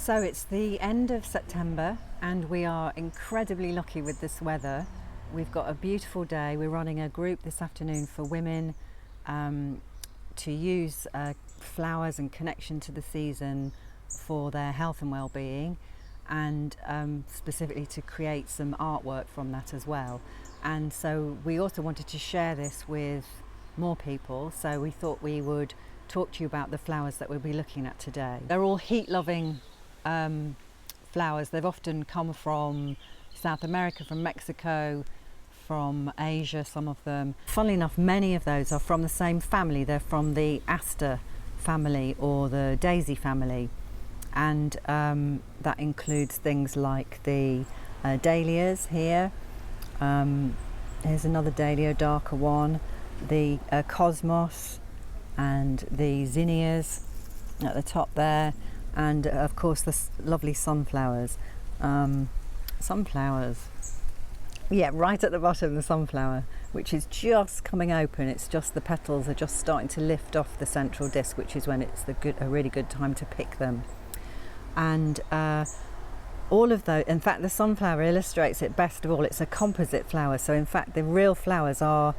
So it's the end of September and we are incredibly lucky with this weather. We've got a beautiful day. We're running a group this afternoon for women to use flowers and connection to the season for their health and well-being, and specifically to create some artwork from that as well. And so we also wanted to share this with more people, so we thought we would talk to you about the flowers that we'll be looking at today. They're all heat-loving flowers. They've often come from South America, from Mexico, from Asia, some of them. Funnily enough, many of those are from the same family. They're from the aster family or the daisy family, and that includes things like the dahlias here. Here's another dahlia, darker one, the cosmos and the zinnias at the top there, and of course the lovely sunflowers. Yeah, right at the bottom, the sunflower, which is just coming open. It's just the petals are just starting to lift off the central disc, which is when it's a really good time to pick them. And all of those, in fact, the sunflower illustrates it best of all. It's a composite flower, so in fact the real flowers are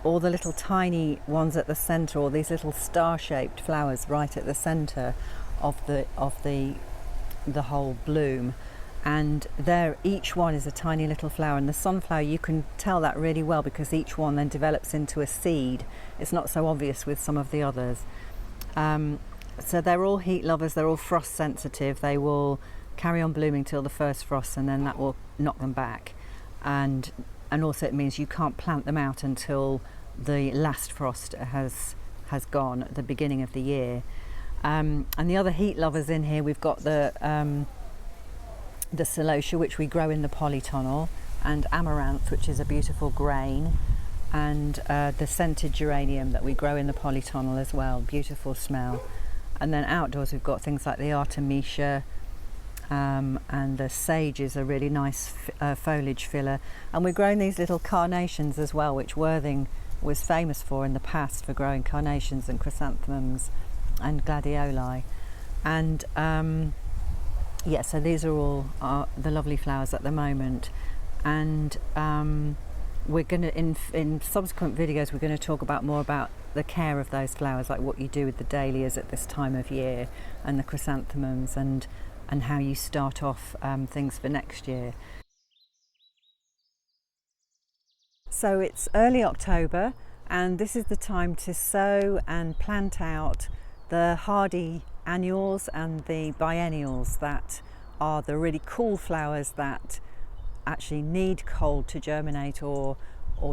all the little tiny ones at the centre, or these little star-shaped flowers right at the centre of the whole bloom. And there, each one is a tiny little flower, and the sunflower, you can tell that really well because each one then develops into a seed. It's not so obvious with some of the others. So they're all heat lovers, they're all frost sensitive. They will carry on blooming till the first frost, and then that will knock them back. And also it means you can't plant them out until the last frost has gone at the beginning of the year. And the other heat lovers in here, we've got the celosia, which we grow in the polytunnel, and amaranth, which is a beautiful grain, and the scented geranium that we grow in the polytunnel as well, beautiful smell. And then outdoors we've got things like the artemisia, and the sage is a really nice foliage filler. And we're growing these little carnations as well, which Worthing was famous for in the past, for growing carnations and chrysanthemums and gladioli. And yeah, so these are all the lovely flowers at the moment. And we're going to, in subsequent videos, we're going to talk more about the care of those flowers, like what you do with the dahlias at this time of year, and the chrysanthemums, and how you start off things for next year. So it's early October, and this is the time to sow and plant out the hardy annuals and the biennials, that are the really cool flowers that actually need cold to germinate, or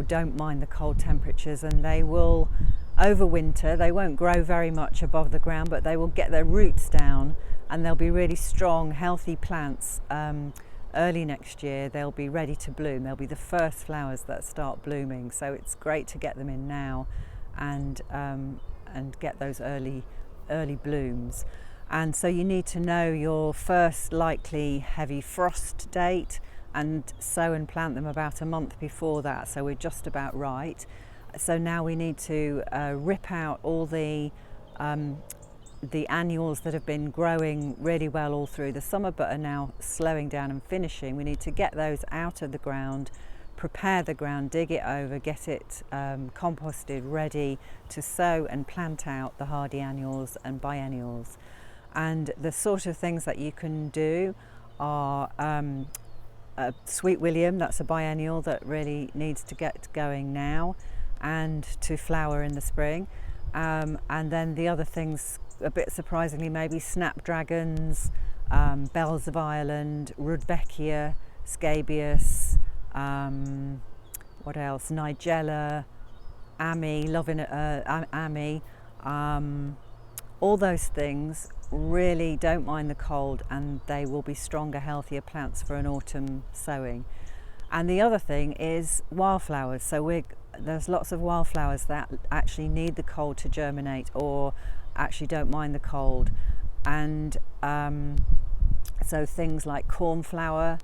don't mind the cold temperatures, and they will overwinter. They won't grow very much above the ground, but they will get their roots down, and they'll be really strong, healthy plants. Early next year they'll be ready to bloom. They'll be the first flowers that start blooming, so it's great to get them in now and get those early blooms. And so you need to know your first likely heavy frost date and sow and plant them about a month before that, so we're just about right. So now we need to rip out all the annuals that have been growing really well all through the summer but are now slowing down and finishing. We need to get those out of the ground, prepare the ground, dig it over, get it composted, ready to sow and plant out the hardy annuals and biennials. And the sort of things that you can do are Sweet William, that's a biennial that really needs to get going now and to flower in the spring. And then the other things, a bit surprisingly, maybe snapdragons, bells of Ireland, rudbeckia, scabious, what else, nigella, ami, ami, all those things really don't mind the cold, and they will be stronger, healthier plants for an autumn sowing. And the other thing is wildflowers. So there's lots of wildflowers that actually need the cold to germinate, or actually don't mind the cold. And so things like cornflower,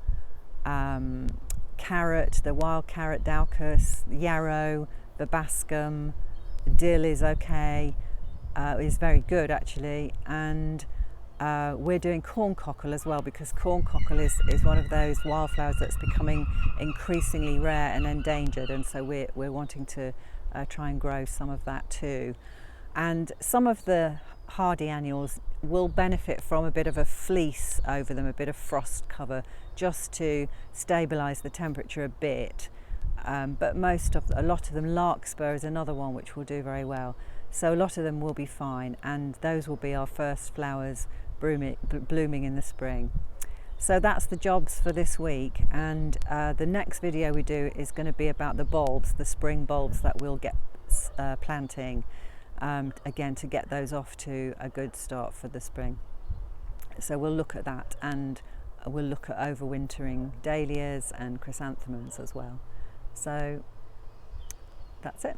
carrot, the wild carrot, daucus, yarrow, verbascum, dill is okay, is very good actually, and we're doing corncockle as well, because corncockle is one of those wildflowers that's becoming increasingly rare and endangered, and so we're wanting to try and grow some of that too. And some of the hardy annuals will benefit from a bit of a fleece over them, a bit of frost cover, just to stabilise the temperature a bit. But a lot of them, larkspur is another one which will do very well. So a lot of them will be fine, and those will be our first flowers blooming in the spring. So that's the jobs for this week, and the next video we do is going to be about the bulbs, the spring bulbs that we'll get planting, again to get those off to a good start for the spring. So we'll look at that, and we'll look at overwintering dahlias and chrysanthemums as well. So that's it.